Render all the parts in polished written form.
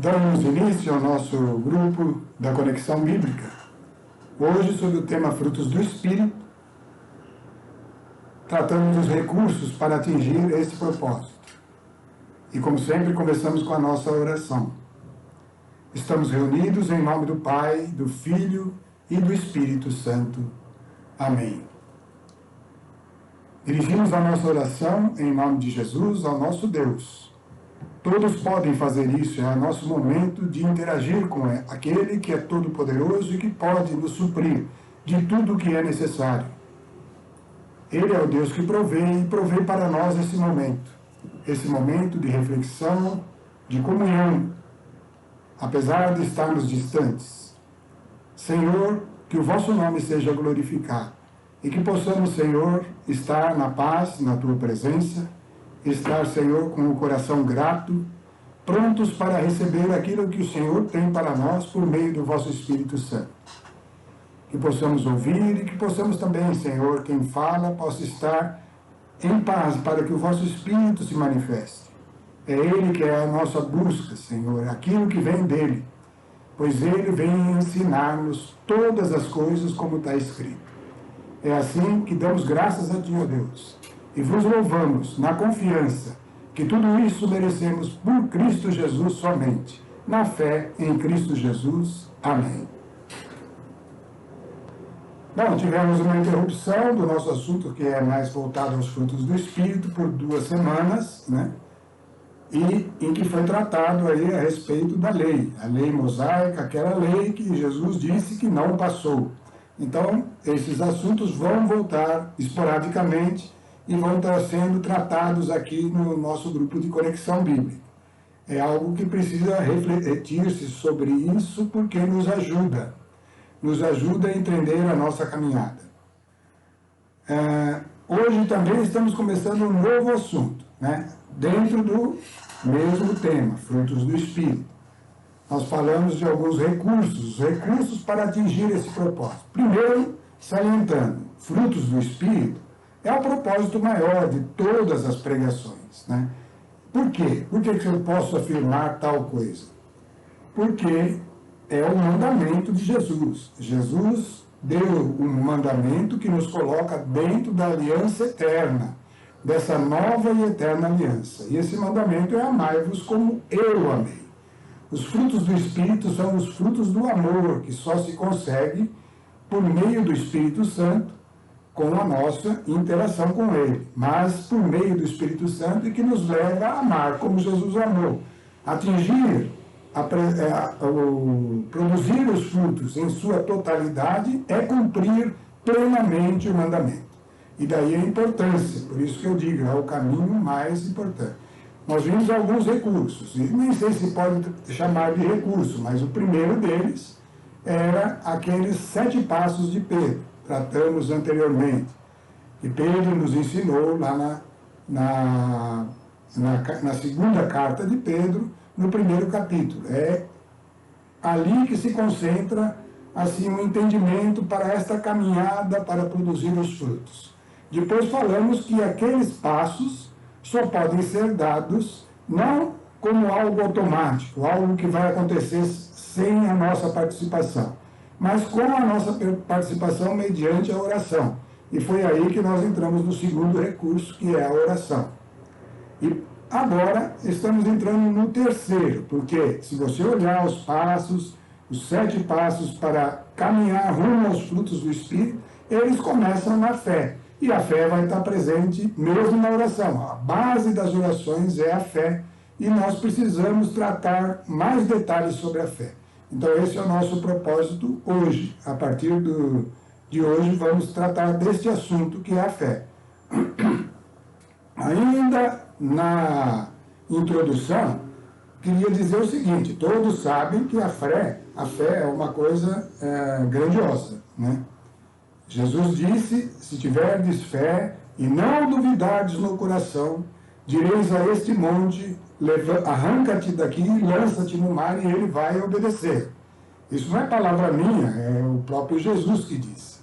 Damos início ao nosso grupo da Conexão Bíblica. Hoje, sobre o tema Frutos do Espírito, tratando dos recursos para atingir esse propósito. E, como sempre, começamos com a nossa oração. Estamos reunidos em nome do Pai, do Filho e do Espírito Santo. Amém. Dirigimos a nossa oração em nome de Jesus ao nosso Deus. Todos podem fazer isso, é o nosso momento de interagir com aquele que é todo-poderoso e que pode nos suprir de tudo o que é necessário. Ele é o Deus que provê e provê para nós esse momento de reflexão, de comunhão, apesar de estarmos distantes. Senhor, que o vosso nome seja glorificado e que possamos, Senhor, estar na paz, na tua presença, estar, Senhor, com o coração grato, prontos para receber aquilo que o Senhor tem para nós por meio do vosso Espírito Santo. Que possamos ouvir e que possamos também, Senhor, quem fala, possa estar em paz para que o vosso Espírito se manifeste. É Ele que é a nossa busca, Senhor, aquilo que vem dEle, pois Ele vem ensinar-nos todas as coisas como está escrito. É assim que damos graças a Ti, ó Deus, e vos louvamos na confiança que tudo isso merecemos por Cristo Jesus somente, na fé em Cristo Jesus. Amém. Bom, tivemos uma interrupção do nosso assunto, que é mais voltado aos frutos do Espírito, por 2 semanas, né? E em que foi tratado aí a respeito da lei, a lei mosaica, aquela lei que Jesus disse que não passou. Então, esses assuntos vão voltar esporadicamente e vão estar sendo tratados aqui no nosso grupo de Conexão Bíblica. É algo que precisa refletir-se sobre isso, porque nos ajuda a entender a nossa caminhada. Hoje também estamos começando um novo assunto, né? Dentro do mesmo tema, frutos do Espírito. Nós falamos de alguns recursos para atingir esse propósito. Primeiro, salientando, frutos do Espírito é o propósito maior de todas as pregações, né? Por quê? Por que eu posso afirmar tal coisa? Porque é o mandamento de Jesus. Jesus deu um mandamento que nos coloca dentro da aliança eterna, dessa nova e eterna aliança. E esse mandamento é amai-vos como eu amei. Os frutos do Espírito são os frutos do amor, que só se consegue por meio do Espírito Santo, com a nossa interação com Ele, mas por meio do Espírito Santo e que nos leva a amar como Jesus amou. Atingir, produzir os frutos em sua totalidade é cumprir plenamente o mandamento. E daí a importância, por isso que eu digo, é o caminho mais importante. Nós vimos alguns recursos, e nem sei se pode chamar de recurso, mas o primeiro deles era aqueles 7 passos de Pedro. Tratamos anteriormente, que Pedro nos ensinou lá na segunda carta de Pedro, no primeiro capítulo. É ali que se concentra assim, um entendimento para esta caminhada para produzir os frutos. Depois falamos que aqueles passos só podem ser dados não como algo automático, algo que vai acontecer sem a nossa participação, mas com a nossa participação mediante a oração. E foi aí que nós entramos no segundo recurso, que é a oração. E agora estamos entrando no terceiro, porque se você olhar os passos, os 7 passos para caminhar rumo aos frutos do Espírito, eles começam na fé. E a fé vai estar presente mesmo na oração. A base das orações é a fé, e nós precisamos tratar mais detalhes sobre a fé. Então esse é o nosso propósito hoje. A partir de hoje vamos tratar deste assunto que é a fé. Ainda na introdução, queria dizer o seguinte: todos sabem que a fé é uma coisa grandiosa, né? Jesus disse: se tiverdes fé e não duvidardes no coração, direis a este monte, arranca-te daqui e lança-te no mar, e ele vai obedecer. Isso não é palavra minha, é o próprio Jesus que diz.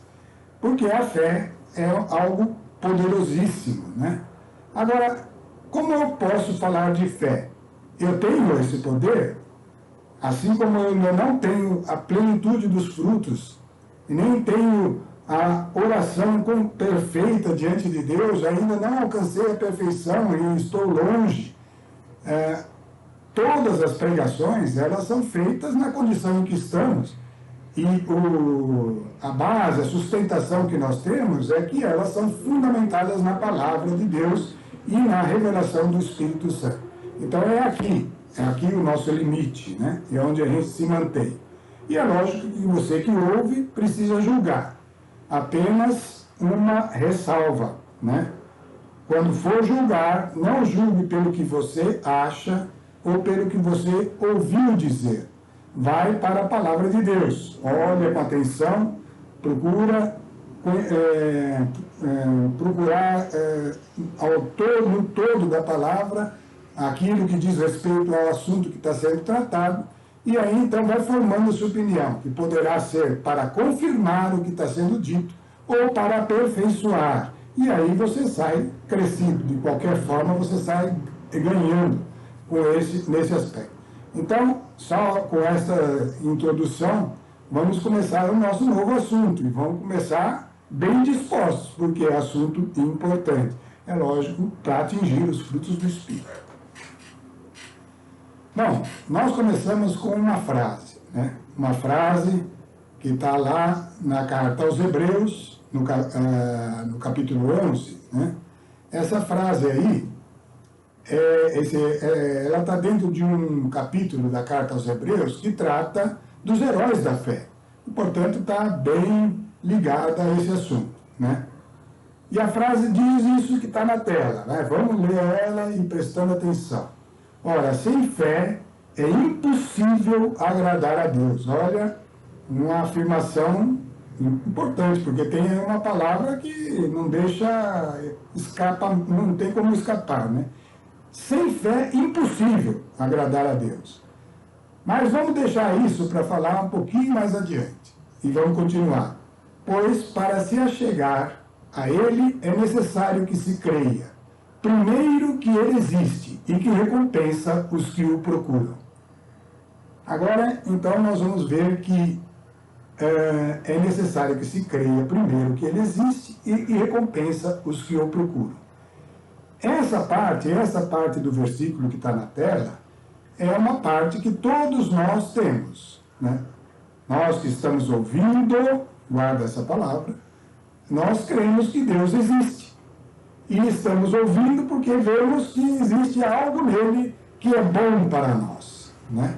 Porque a fé é algo poderosíssimo, né? Agora, como eu posso falar de fé? Eu tenho esse poder? Assim como eu ainda não tenho a plenitude dos frutos, e nem tenho a oração perfeita diante de Deus, ainda não alcancei a perfeição e estou longe. Todas as pregações, elas são feitas na condição em que estamos. E a base, a sustentação que nós temos é que elas são fundamentadas na palavra de Deus e na revelação do Espírito Santo. Então é aqui o nosso limite, né? É onde a gente se mantém. E é lógico que você que ouve precisa julgar. Apenas uma ressalva, né? Quando for julgar, não julgue pelo que você acha ou pelo que você ouviu dizer. Vai para a palavra de Deus. Olha com atenção, procurar no todo da palavra aquilo que diz respeito ao assunto que está sendo tratado, e aí então vai formando sua opinião, que poderá ser para confirmar o que está sendo dito ou para aperfeiçoar. E aí você sai crescido, de qualquer forma você sai ganhando nesse aspecto. Então, só com essa introdução, vamos começar o nosso novo assunto, e vamos começar bem dispostos, porque é assunto importante. É lógico, para atingir os frutos do Espírito. Bom, nós começamos com uma frase, né? Uma frase que está lá na carta aos Hebreus, no capítulo 11, né? Essa frase aí, ela está dentro de um capítulo da carta aos Hebreus que trata dos heróis da fé. E, portanto, está bem ligada a esse assunto, né? E a frase diz isso que está na tela, né? Vamos ler ela e prestando atenção. Ora, sem fé é impossível agradar a Deus. Olha, uma afirmação importante, porque tem uma palavra que não deixa escapar, não tem como escapar, né? Sem fé, impossível agradar a Deus. Mas vamos deixar isso para falar um pouquinho mais adiante. E vamos continuar. Pois, para se achegar a Ele, é necessário que se creia. Primeiro, que Ele existe e que recompensa os que o procuram. Agora, então, nós vamos ver que é necessário que se creia, primeiro, que Ele existe e recompensa os que o procuram. Essa parte do versículo que está na tela, é uma parte que todos nós temos, né? Nós que estamos ouvindo, guarda essa palavra, nós cremos que Deus existe. E estamos ouvindo porque vemos que existe algo nele que é bom para nós, né?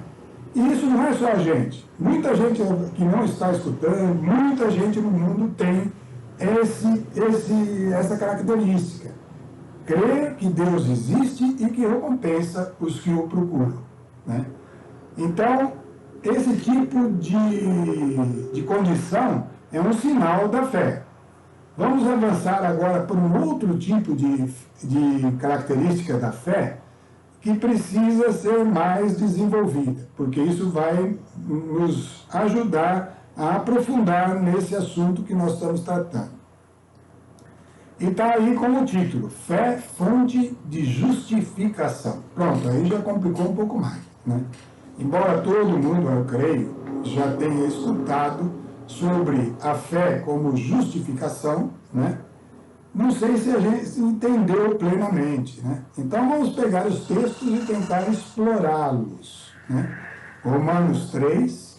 E isso não é só a gente. Muita gente que não está escutando, muita gente no mundo tem essa característica. Crer que Deus existe e que recompensa os que o procuram, né? Então, esse tipo de condição é um sinal da fé. Vamos avançar agora por um outro tipo de característica da fé que precisa ser mais desenvolvida, porque isso vai nos ajudar a aprofundar nesse assunto que nós estamos tratando. E está aí como título, Fé, fonte de justificação. Pronto, aí já complicou um pouco mais, né? Embora todo mundo, eu creio, já tenha escutado sobre a fé como justificação, né? Não sei se a gente entendeu plenamente, né? Então vamos pegar os textos e tentar explorá-los, né? Romanos 3,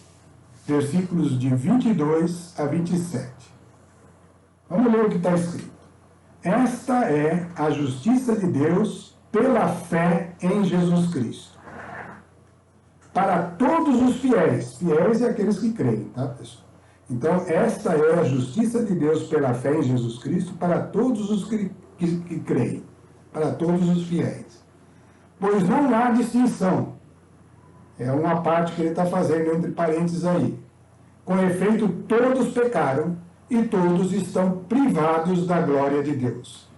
versículos de 22 a 27. Vamos ler o que está escrito. Esta é a justiça de Deus pela fé em Jesus Cristo. Para todos os fiéis, fiéis é aqueles que creem, tá, pessoal? Então, esta é a justiça de Deus pela fé em Jesus Cristo para todos os que creem, para todos os fiéis. Pois não há distinção. É uma parte que ele está fazendo entre parênteses aí. Com efeito, todos pecaram e todos estão privados da glória de Deus.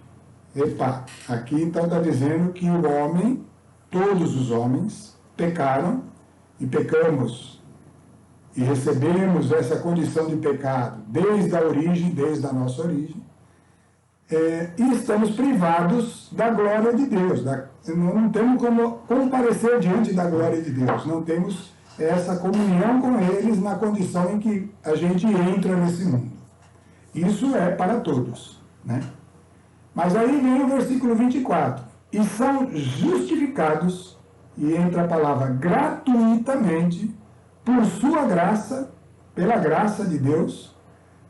Epa, aqui então está dizendo que o homem, todos os homens, pecaram e pecamos e recebemos essa condição de pecado desde a origem, desde a nossa origem, e estamos privados da glória de Deus. Não temos como comparecer diante da glória de Deus, não temos essa comunhão com eles na condição em que a gente entra nesse mundo. Isso é para todos, né? Mas aí vem o versículo 24. E são justificados, e entra a palavra gratuitamente, por sua graça, pela graça de Deus.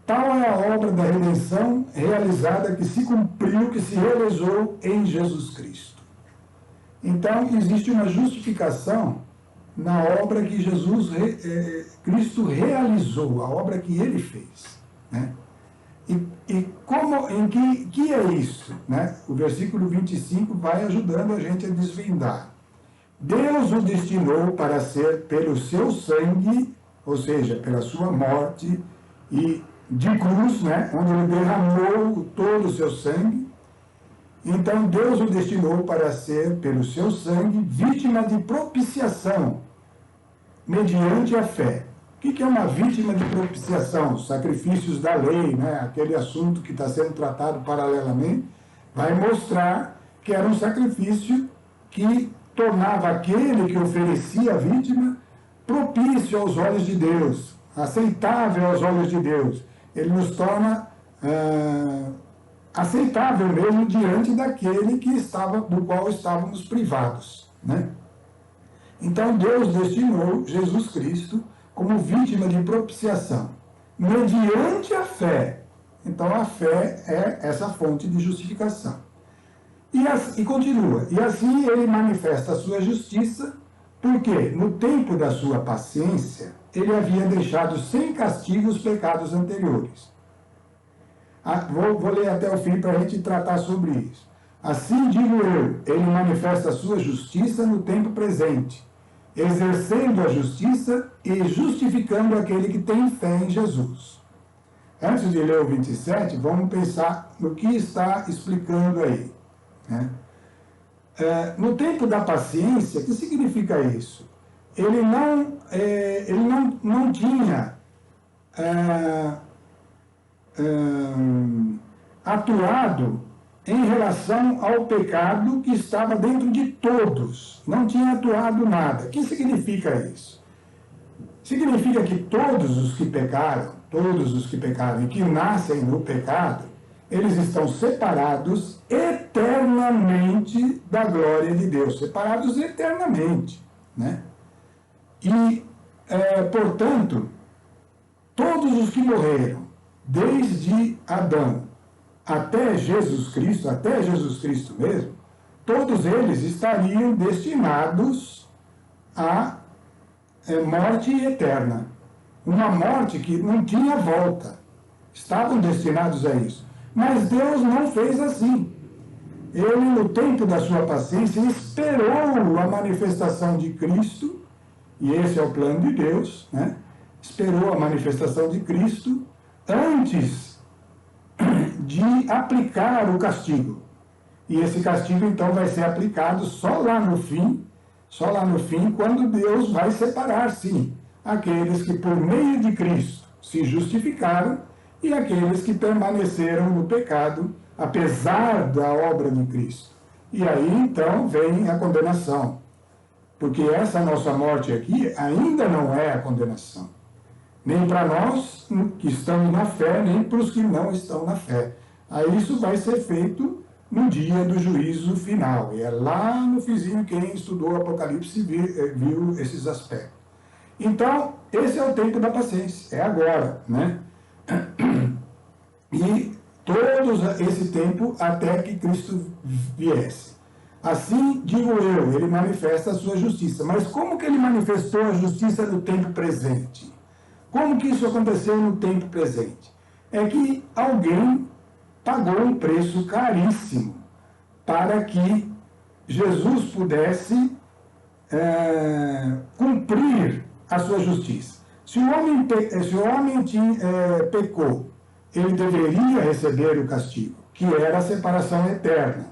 Tal é a obra da redenção realizada, que se cumpriu, que se realizou em Jesus Cristo. Então, existe uma justificação na obra que Cristo realizou, a obra que ele fez, né? E como, em que é isso, né? O versículo 25 vai ajudando a gente a desvendar. Deus o destinou para ser pelo seu sangue, ou seja, pela sua morte e de cruz, né? Onde ele derramou todo o seu sangue. Então Deus o destinou para ser, pelo seu sangue, vítima de propiciação, mediante a fé. O que é uma vítima de propiciação? Os sacrifícios da lei, né? Aquele assunto que está sendo tratado paralelamente, vai mostrar que era um sacrifício que tornava aquele que oferecia a vítima propício aos olhos de Deus, aceitável aos olhos de Deus. Ele nos torna aceitável mesmo diante daquele do qual estávamos privados, né? Então Deus destinou Jesus Cristo como vítima de propiciação, mediante a fé. Então a fé é essa fonte de justificação. E continua, e assim ele manifesta a sua justiça, porque no tempo da sua paciência, ele havia deixado sem castigo os pecados anteriores. Vou ler até o fim para a gente tratar sobre isso. Assim digo eu, ele manifesta a sua justiça no tempo presente, exercendo a justiça e justificando aquele que tem fé em Jesus. Antes de ler o 27, vamos pensar no que está explicando aí, né? No tempo da paciência, o que significa isso? Ele não tinha atuado em relação ao pecado que estava dentro de todos. Não tinha atuado nada. O que significa isso? Significa que todos os que pecaram e que nascem no pecado, eles estão separados eternamente da glória de Deus. Separados eternamente, né? E, portanto, todos os que morreram, desde Adão até Jesus Cristo mesmo, todos eles estariam destinados à morte eterna. Uma morte que não tinha volta. Estavam destinados a isso. Mas Deus não fez assim. Ele, no tempo da sua paciência, esperou a manifestação de Cristo, e esse é o plano de Deus, né? Esperou a manifestação de Cristo antes de aplicar o castigo. E esse castigo, então, vai ser aplicado só lá no fim, quando Deus vai separar, sim, aqueles que, por meio de Cristo, se justificaram e aqueles que permaneceram no pecado, apesar da obra de Cristo. E aí, então, vem a condenação. Porque essa nossa morte aqui ainda não é a condenação. Nem para nós que estamos na fé, nem para os que não estão na fé. Aí isso vai ser feito no dia do juízo final. E é lá no finzinho, quem estudou o Apocalipse viu esses aspectos. Então, esse é o tempo da paciência, é agora, né? E todo esse tempo até que Cristo viesse. Assim, digo eu, ele manifesta a sua justiça. Mas como que ele manifestou a justiça no tempo presente? Como que isso aconteceu no tempo presente? É que alguém pagou um preço caríssimo para que Jesus pudesse cumprir a sua justiça. Se o homem pecou, ele deveria receber o castigo, que era a separação eterna.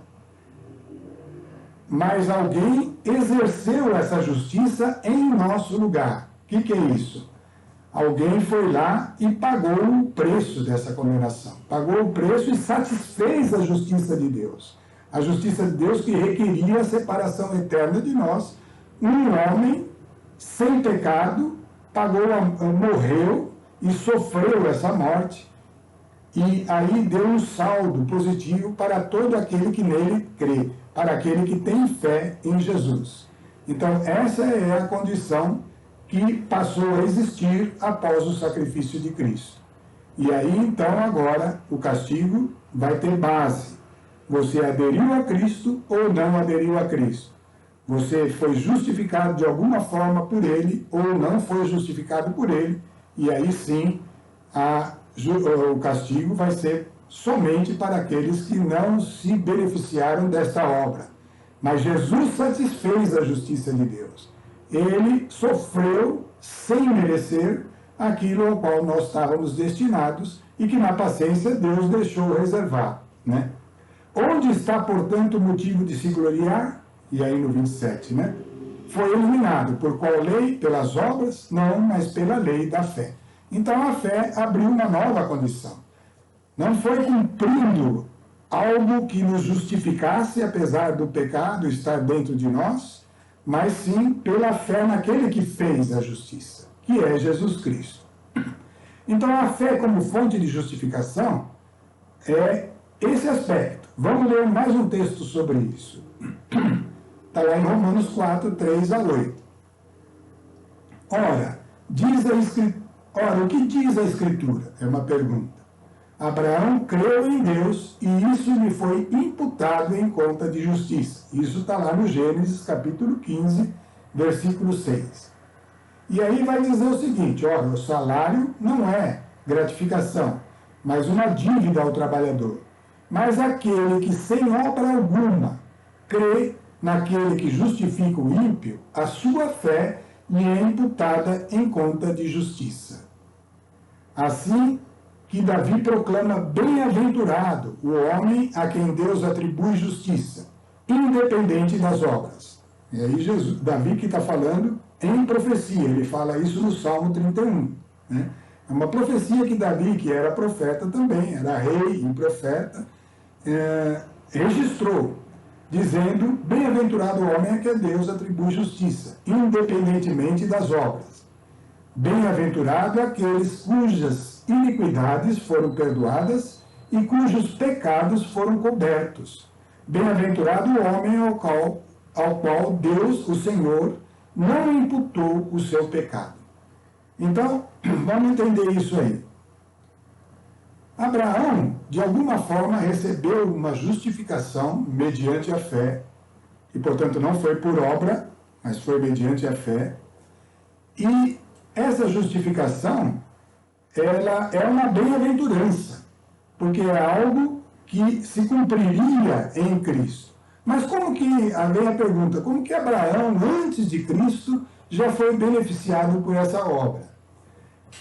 Mas alguém exerceu essa justiça em nosso lugar. O que é isso? Alguém foi lá e pagou o preço dessa condenação. Pagou o preço e satisfez a justiça de Deus. A justiça de Deus que requeria a separação eterna de nós. Um homem sem pecado, morreu e sofreu essa morte, e aí deu um saldo positivo para todo aquele que nele crê, para aquele que tem fé em Jesus. Então, essa é a condição que passou a existir após o sacrifício de Cristo. E aí, então, agora, o castigo vai ter base. Você aderiu a Cristo ou não aderiu a Cristo? Você foi justificado de alguma forma por Ele ou não foi justificado por Ele? E aí sim, o castigo vai ser somente para aqueles que não se beneficiaram desta obra. Mas Jesus satisfez a justiça de Deus. Ele sofreu sem merecer aquilo ao qual nós estávamos destinados e que na paciência Deus deixou reservado, né? Onde está, portanto, o motivo de se gloriar? E aí no 27, né? Foi eliminado. Por qual lei? Pelas obras? Não, mas pela lei da fé. Então a fé abriu uma nova condição. Não foi cumprindo algo que nos justificasse, apesar do pecado estar dentro de nós, mas sim pela fé naquele que fez a justiça, que é Jesus Cristo. Então a fé como fonte de justificação é esse aspecto. Vamos ler mais um texto sobre isso. Está lá em Romanos 4, 3 a 8. Ora, o que diz a Escritura? É uma pergunta. Abraão creu em Deus e isso lhe foi imputado em conta de justiça. Isso está lá no Gênesis capítulo 15, versículo 6. E aí vai dizer o seguinte, olha, o salário não é gratificação, mas uma dívida ao trabalhador. Mas aquele que sem obra alguma crê naquele que justifica o ímpio, a sua fé lhe é imputada em conta de justiça. Assim que Davi proclama bem-aventurado o homem a quem Deus atribui justiça, independente das obras. E aí Davi que está falando em profecia, ele fala isso no Salmo 31. Né? É uma profecia que Davi, que era profeta também, era rei e profeta, registrou, dizendo, bem-aventurado o homem a quem Deus atribui justiça, independentemente das obras. Bem-aventurado aqueles cujas iniquidades foram perdoadas e cujos pecados foram cobertos. Bem-aventurado o homem ao qual Deus, o Senhor, não imputou o seu pecado. Então, vamos entender isso aí. Abraão, de alguma forma, recebeu uma justificação mediante a fé, e, portanto, não foi por obra, mas foi mediante a fé. E essa justificação, ela é uma bem-aventurança, porque é algo que se cumpriria em Cristo. Mas como que, vem a pergunta, como que Abraão, antes de Cristo, já foi beneficiado por essa obra?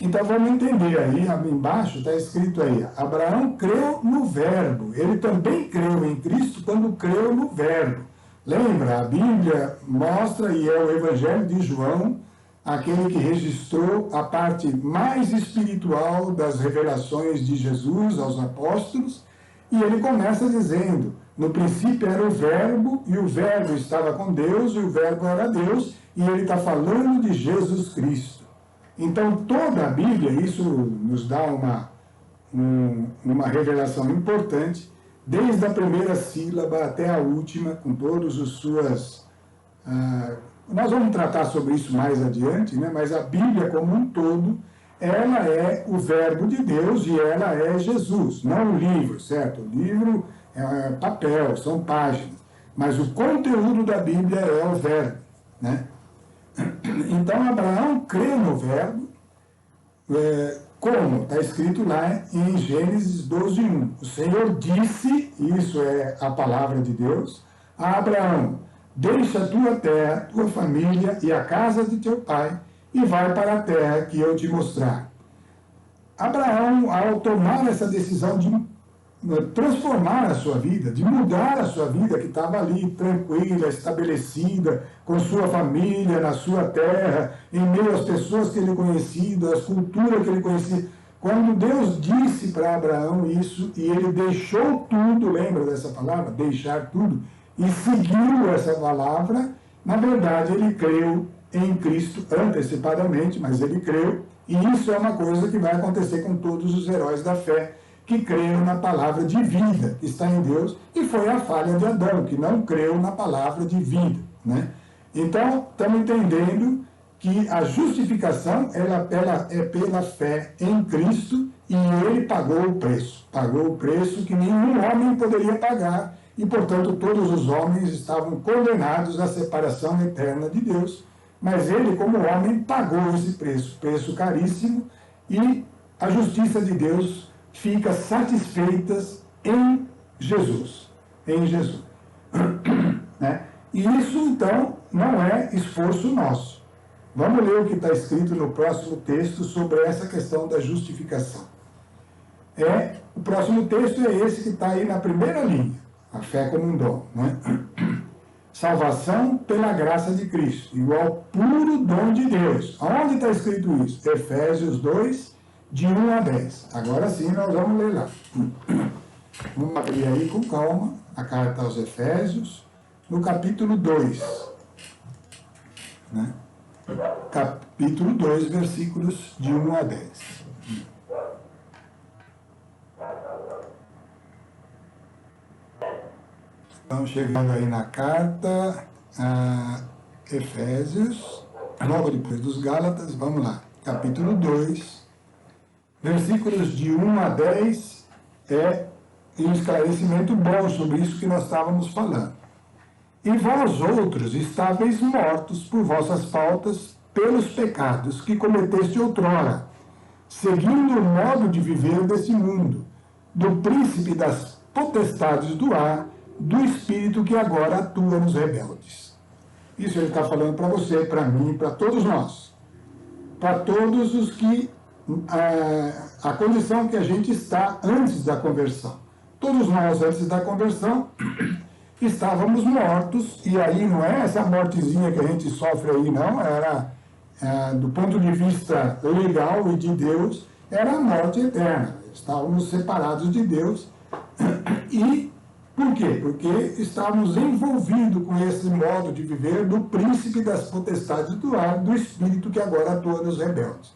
Então vamos entender aí, embaixo está escrito aí, Abraão creu no verbo, ele também creu em Cristo quando creu no verbo. Lembra, a Bíblia mostra, e é o Evangelho de João, aquele que registrou a parte mais espiritual das revelações de Jesus aos apóstolos, e ele começa dizendo, no princípio era o verbo, e o verbo estava com Deus, e o verbo era Deus, e ele está falando de Jesus Cristo. Então, toda a Bíblia, isso nos dá uma revelação importante, desde a primeira sílaba até a última, com todas as suas... nós vamos tratar sobre isso mais adiante, né? Mas a Bíblia como um todo, ela é o verbo de Deus e ela é Jesus, não o livro, certo? O livro é papel, são páginas, mas o conteúdo da Bíblia é o verbo, né? Então, Abraão crê no verbo, como está escrito lá em Gênesis 12:1. O Senhor disse, isso é a palavra de Deus, a Abraão, deixa a tua terra, tua família e a casa de teu pai e vai para a terra que eu te mostrar. Abraão, ao tomar essa decisão de transformar a sua vida, de mudar a sua vida que estava ali tranquila, estabelecida, com sua família, na sua terra, em meio às pessoas que ele conhecia, às culturas que ele conhecia. Quando Deus disse para Abraão isso, e ele deixou tudo, lembra dessa palavra? Deixar tudo, e seguiu essa palavra, na verdade ele creu em Cristo antecipadamente, mas ele creu, e isso é uma coisa que vai acontecer com todos os heróis da fé, que creram na palavra de vida que está em Deus, e foi a falha de Adão, que não creu na palavra de vida, né? Então, estamos entendendo que a justificação ela é pela fé em Cristo, e ele pagou o preço que nenhum homem poderia pagar, e, portanto, todos os homens estavam condenados à separação eterna de Deus, mas ele, como homem, pagou esse preço caríssimo, e a justiça de Deus fica satisfeita em Jesus, né? E isso, então, não é esforço nosso. Vamos ler o que está escrito no próximo texto sobre essa questão da justificação. O próximo texto é esse que está aí na primeira linha, a fé como um dom, né? Salvação pela graça de Cristo, igual puro dom de Deus. Onde está escrito isso? Efésios 2, de 1 a 10. Agora sim nós vamos ler lá. Vamos abrir aí com calma a carta aos Efésios, no capítulo 2. Né? Capítulo 2, versículos de 1 a 10. Estamos chegando aí na carta a Efésios, logo depois dos Gálatas, vamos lá. Capítulo 2, versículos de 1 a 10 é um esclarecimento bom sobre isso que nós estávamos falando. E vós outros estáveis mortos por vossas faltas, pelos pecados que cometeste outrora, seguindo o modo de viver desse mundo, do príncipe das potestades do ar, do espírito que agora atua nos rebeldes. Isso ele está falando para você, para mim, para todos nós. Para todos os que... a condição que a gente está antes da conversão. Todos nós, antes da conversão, estávamos mortos, e aí não é essa mortezinha que a gente sofre aí, não, era, do ponto de vista legal e de Deus, era a morte eterna. Estávamos separados de Deus. E por quê? Porque estávamos envolvidos com esse modo de viver do príncipe das potestades do ar, do espírito que agora atua nos rebeldes.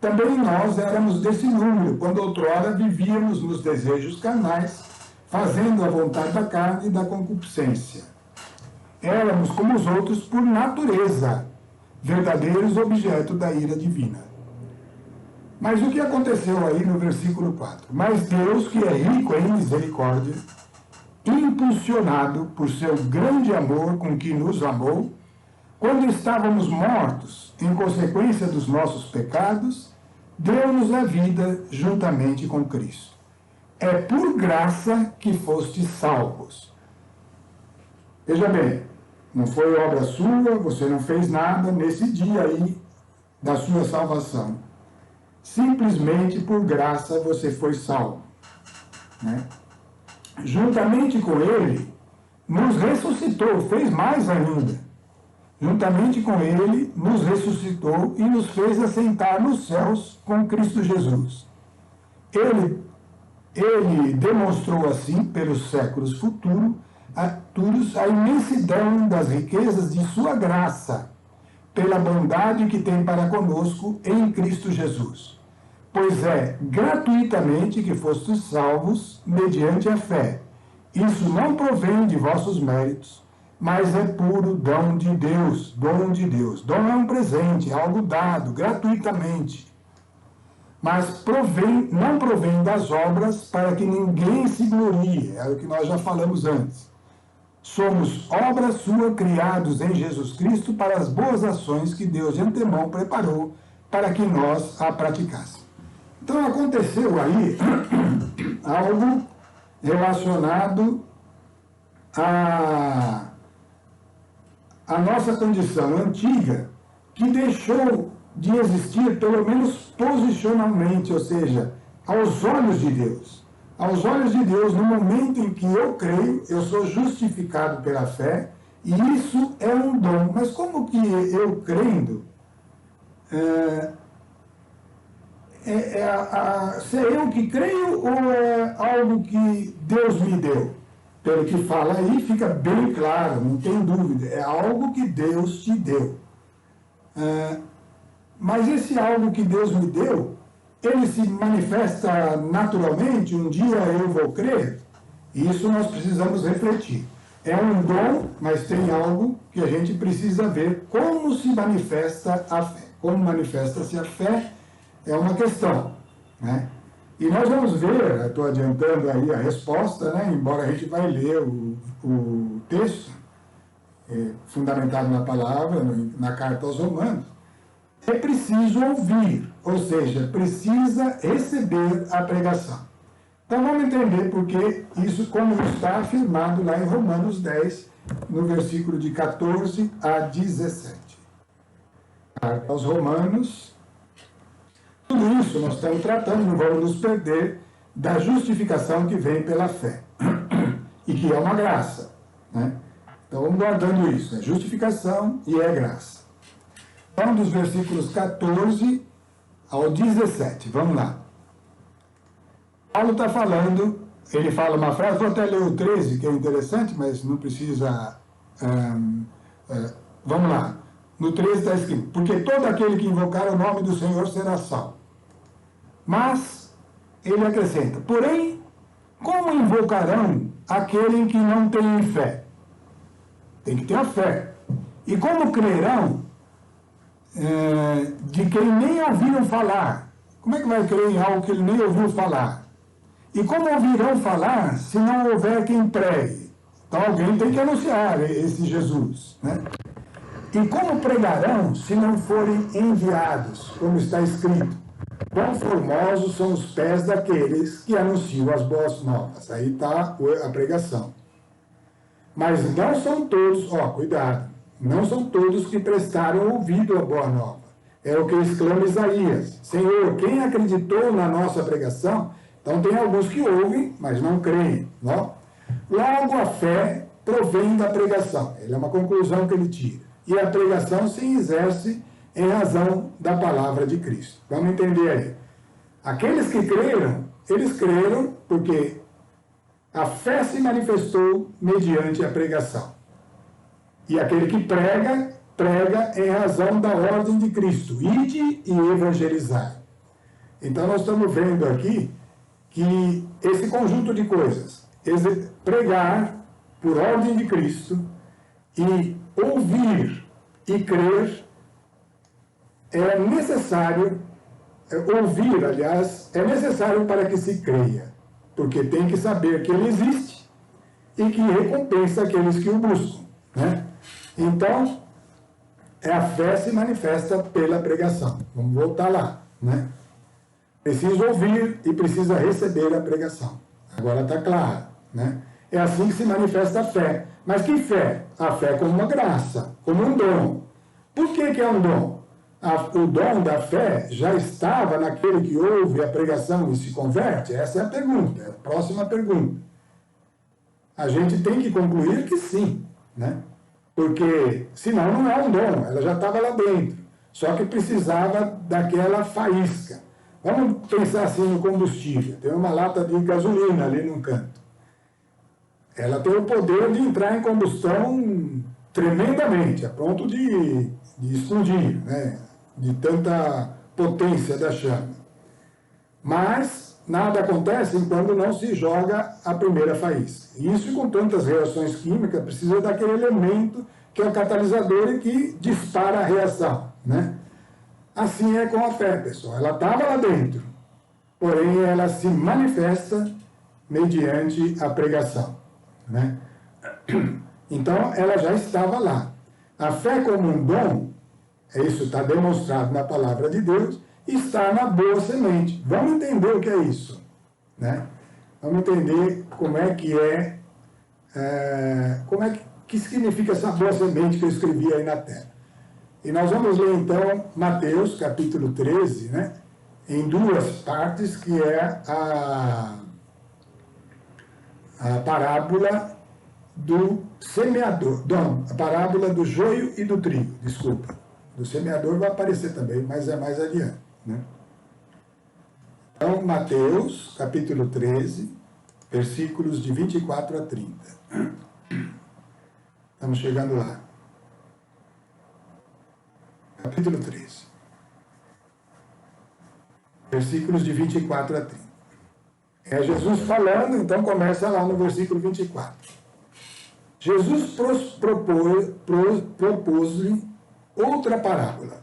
Também nós éramos desse número, quando outrora vivíamos nos desejos carnais, fazendo a vontade da carne e da concupiscência. Éramos como os outros por natureza, verdadeiros objetos da ira divina. Mas o que aconteceu aí no versículo 4? Mas Deus, que é rico em misericórdia, impulsionado por seu grande amor com que nos amou, quando estávamos mortos em consequência dos nossos pecados, deu-nos a vida juntamente com Cristo. É por graça que fostes salvos. Veja bem, não foi obra sua, você não fez nada nesse dia aí da sua salvação. Simplesmente por graça você foi salvo, né? Juntamente com ele, nos ressuscitou, fez mais ainda. Juntamente com ele, nos ressuscitou e nos fez assentar nos céus com Cristo Jesus. Ele demonstrou assim, pelos séculos futuros, a imensidão das riquezas de sua graça, pela bondade que tem para conosco em Cristo Jesus. Pois é gratuitamente que fostes salvos mediante a fé. Isso não provém de vossos méritos, mas é puro dom de Deus, dom de Deus. Dom é um presente, algo dado gratuitamente. Mas não provém das obras para que ninguém se glorie. É o que nós já falamos antes. Somos obra sua, criados em Jesus Cristo para as boas ações que Deus de antemão preparou para que nós a praticássemos. Então aconteceu aí algo relacionado à nossa condição antiga, que deixou de existir, pelo menos posicionalmente, ou seja, aos olhos de Deus. Aos olhos de Deus, no momento em que eu creio, eu sou justificado pela fé, e isso é um dom. Mas como que eu crendo... se é eu que creio ou é algo que Deus me deu? Pelo que fala aí, fica bem claro, não tem dúvida. É algo que Deus te deu. Mas esse algo que Deus me deu, ele se manifesta naturalmente, um dia eu vou crer? Isso nós precisamos refletir. É um dom, mas tem algo que a gente precisa ver como se manifesta a fé. Como manifesta-se a fé é uma questão, né? E nós vamos ver, estou adiantando aí a resposta, né? Embora a gente vai ler o texto, fundamentado na palavra, na carta aos Romanos. É preciso ouvir, ou seja, precisa receber a pregação. Então vamos entender porque isso, como está afirmado lá em Romanos 10, no versículo de 14 a 17. Carta aos Romanos. Tudo isso nós estamos tratando, não vamos nos perder da justificação que vem pela fé. E que é uma graça, né? Então vamos guardando isso, é justificação e é graça. Então, dos versículos 14 ao 17, vamos lá. Paulo está falando, ele fala uma frase, vou até ler o 13, que é interessante, mas não precisa... vamos lá. No 13 está escrito, porque todo aquele que invocar o nome do Senhor será salvo. Mas, ele acrescenta, porém, como invocarão aquele em que não tem fé? Tem que ter a fé. E como crerão de quem nem ouviram falar? Como é que vai crer em algo que ele nem ouviu falar? E como ouvirão falar se não houver quem pregue? Então alguém tem que anunciar esse Jesus, né? E como pregarão se não forem enviados? Como está escrito, quão formosos são os pés daqueles que anunciam as boas novas. Aí está a pregação. Mas não são todos, cuidado, não são todos que prestaram ouvido à boa nova. É o que exclama Isaías, Senhor, quem acreditou na nossa pregação? Então tem alguns que ouvem, mas não creem. Não? Logo a fé provém da pregação. Ele é uma conclusão que ele tira. E a pregação se exerce em razão da palavra de Cristo. Vamos entender aí. Aqueles que creram, eles creram porque a fé se manifestou mediante a pregação. E aquele que prega, prega em razão da ordem de Cristo. Ide e evangelizar. Então nós estamos vendo aqui que esse conjunto de coisas, pregar por ordem de Cristo e ouvir e crer, é necessário, ouvir, aliás, é necessário para que se creia. Porque tem que saber que ele existe e que recompensa aqueles que o buscam, né? Então, a fé se manifesta pela pregação. Vamos voltar lá, né? Precisa ouvir e precisa receber a pregação. Agora está claro, né? É assim que se manifesta a fé. Mas que fé? A fé como uma graça, como um dom. Por que é um dom? O dom da fé já estava naquele que ouve a pregação e se converte? Essa é a pergunta, é a próxima pergunta. A gente tem que concluir que sim, né? Porque senão não é um dom, ela já estava lá dentro. Só que precisava daquela faísca. Vamos pensar assim no combustível. Tem uma lata de gasolina ali num canto. Ela tem o poder de entrar em combustão tremendamente, a ponto de explodir, né? De tanta potência da chama. Mas nada acontece quando não se joga a primeira faísca. Isso, com tantas reações químicas, precisa daquele elemento que é o catalisador e que dispara a reação, né? Assim é com a fé, pessoal. Ela estava lá dentro, porém ela se manifesta mediante a pregação, né? Então ela já estava lá. A fé como um dom, isso está demonstrado na palavra de Deus, está na boa semente. Vamos entender o que é isso, né? Vamos entender como é que que significa essa boa semente que eu escrevi aí na tela. E nós vamos ler então Mateus capítulo 13, né? Em duas partes, que é a parábola do semeador, não, a parábola do joio e do trigo, desculpa. Do semeador vai aparecer também, mas é mais adiante, né? Então, Mateus, capítulo 13, versículos de 24 a 30. Estamos chegando lá. capítulo 13. Versículos de 24 a 30. É Jesus falando, então começa lá no versículo 24. Jesus propôs-lhe outra parábola.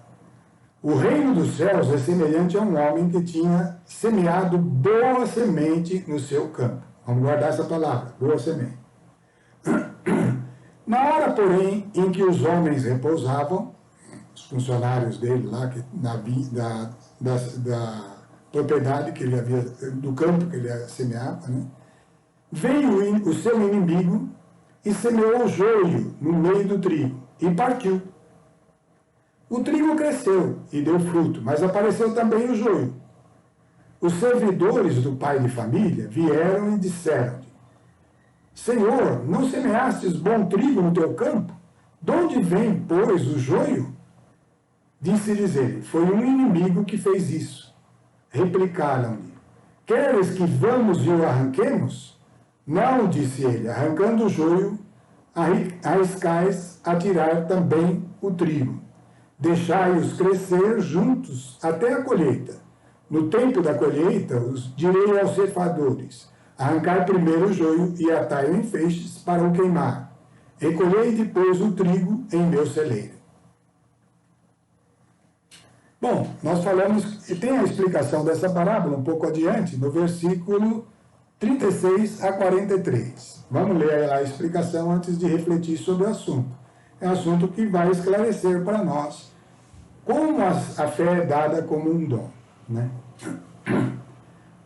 O reino dos céus é semelhante a um homem que tinha semeado boa semente no seu campo. Vamos guardar essa palavra, boa semente. Na hora, porém, em que os homens repousavam, os funcionários dele lá, da propriedade que ele havia, do campo que ele semeava, né? Veio o seu inimigo e semeou o joio no meio do trigo e partiu. O trigo cresceu e deu fruto, mas apareceu também o joio. Os servidores do pai de família vieram e disseram-lhe: Senhor, não semeastes bom trigo no teu campo? De onde vem, pois, o joio? Disse-lhes ele: Foi um inimigo que fez isso. Replicaram-lhe: Queres que vamos e o arranquemos? Não, disse ele, arrancando o joio, arriscais a tirar também o trigo. Deixai-os crescer juntos até a colheita. No tempo da colheita, os direi aos ceifadores: arrancai primeiro o joio e atai-o em feixes para o queimar. Recolhei depois o trigo em meu celeiro. Bom, nós falamos, e tem a explicação dessa parábola um pouco adiante, no versículo 36 a 43. Vamos ler a explicação antes de refletir sobre o assunto. É um assunto que vai esclarecer para nós como a fé é dada como um dom, né?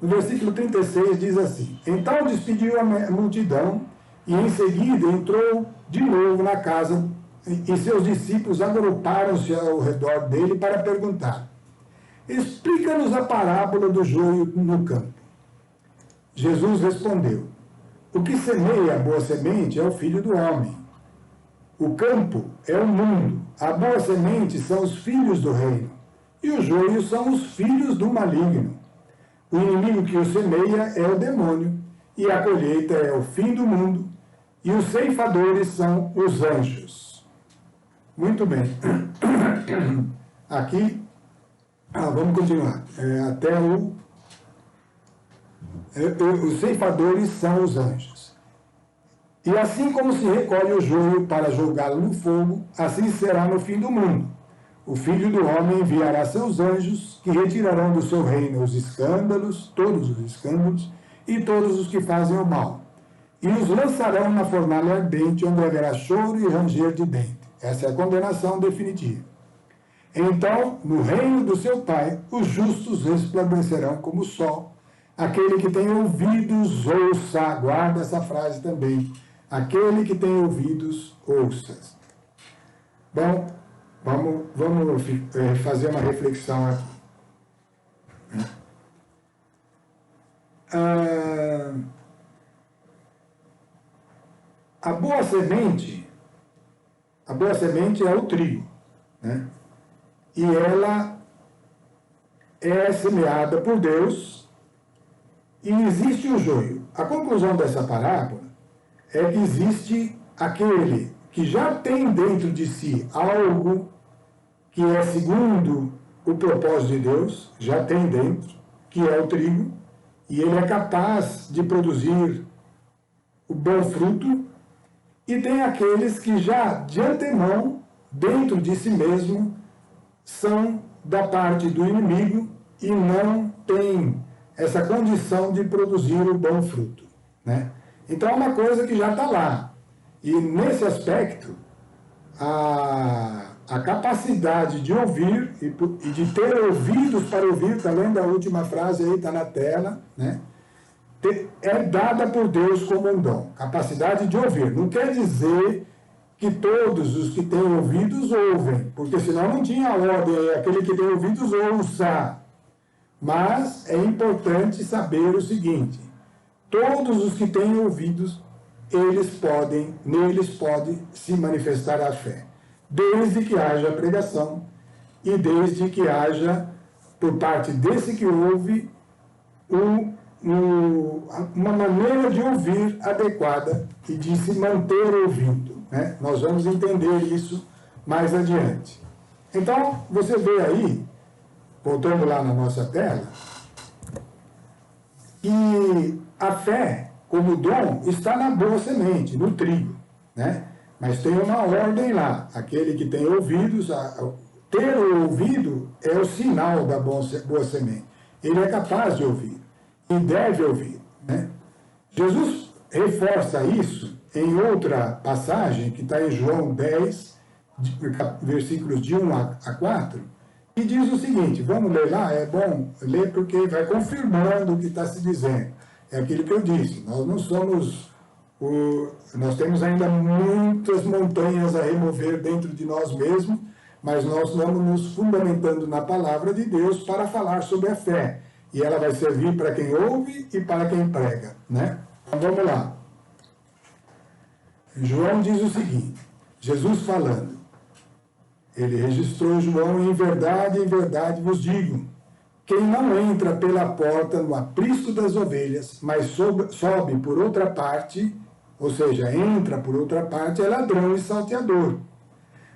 No versículo 36 diz assim: Então despediu a multidão e em seguida entrou de novo na casa e seus discípulos agruparam-se ao redor dele para perguntar: Explica-nos a parábola do joio no campo. Jesus respondeu: O que semeia a boa semente é o Filho do Homem. O campo é o mundo. A boa semente são os filhos do reino. E o joio são os filhos do maligno. O inimigo que o semeia é o demônio. E a colheita é o fim do mundo. E os ceifadores são os anjos. Muito bem. Aqui, vamos continuar. Os ceifadores são os anjos. E assim como se recolhe o joio para jogá-lo no fogo, assim será no fim do mundo. O Filho do Homem enviará seus anjos, que retirarão do seu reino os escândalos, todos os escândalos, e todos os que fazem o mal. E os lançarão na fornalha ardente, onde haverá choro e ranger de dente. Essa é a condenação definitiva. Então, no reino do seu Pai, os justos resplandecerão como o sol. Aquele que tem ouvidos, ouça. Guarda essa frase também. Aquele que tem ouvidos, ouça. Bom, vamos fazer uma reflexão aqui. A boa semente é o trigo, né? E ela é semeada por Deus e existe o joio. A conclusão dessa parábola é que existe aquele que já tem dentro de si algo que é segundo o propósito de Deus, já tem dentro, que é o trigo, e ele é capaz de produzir o bom fruto, e tem aqueles que já de antemão, dentro de si mesmo, são da parte do inimigo e não têm essa condição de produzir o bom fruto, né? Então é uma coisa que já está lá. E nesse aspecto, a capacidade de ouvir e de ter ouvidos para ouvir, está lendo a última frase aí, está na tela, né? É dada por Deus como um dom. Capacidade de ouvir. Não quer dizer que todos os que têm ouvidos ouvem, porque senão não tinha ordem, aquele que tem ouvidos ouça. Mas é importante saber o seguinte: todos os que têm ouvidos, neles pode se manifestar a fé, desde que haja pregação e desde que haja, por parte desse que ouve, uma maneira de ouvir adequada e de se manter ouvindo, né? Nós vamos entender isso mais adiante. Então, você vê aí, voltando lá na nossa tela, que a fé, como dom, está na boa semente, no trigo, né? Mas tem uma ordem lá. Aquele que tem ouvidos, ter o ouvido é o sinal da boa semente. Ele é capaz de ouvir e deve ouvir, né? Jesus reforça isso em outra passagem, que está em João 10, versículos de 1 a 4, e diz o seguinte, vamos ler lá, é bom ler porque vai confirmando o que está se dizendo. É aquilo que eu disse, nós não somos, nós temos ainda muitas montanhas a remover dentro de nós mesmos, mas nós estamos nos fundamentando na palavra de Deus para falar sobre a fé. E ela vai servir para quem ouve e para quem prega, né? Então vamos lá. João diz o seguinte, Jesus falando, ele registrou João, em verdade vos digo, quem não entra pela porta no aprisco das ovelhas, mas sobe por outra parte, ou seja, entra por outra parte, é ladrão e salteador.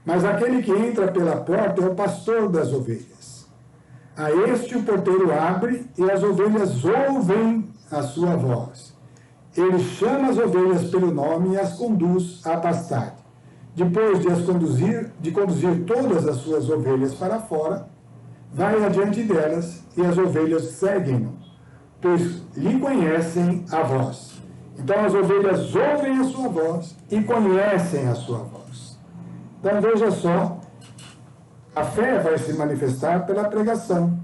Mas aquele que entra pela porta é o pastor das ovelhas. A este o porteiro abre e as ovelhas ouvem a sua voz. Ele chama as ovelhas pelo nome e as conduz à pastagem. Depois de conduzir todas as suas ovelhas para fora, vai adiante delas e as ovelhas seguem-no, pois lhe conhecem a voz. Então as ovelhas ouvem a sua voz e conhecem a sua voz. Então veja só, a fé vai se manifestar pela pregação,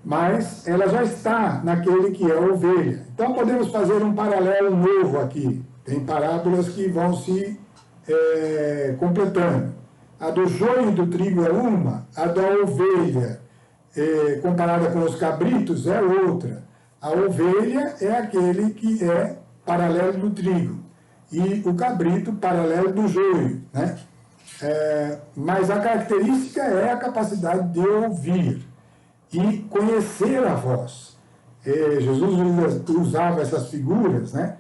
mas ela já está naquele que é a ovelha. Então podemos fazer um paralelo novo aqui. Tem parábolas que vão se completando. A do joio e do trigo é uma, a da ovelha, comparada com os cabritos, é outra. A ovelha é aquele que é paralelo do trigo, e o cabrito paralelo do joio, né? Mas a característica é a capacidade de ouvir e conhecer a voz. Jesus usava essas figuras, né,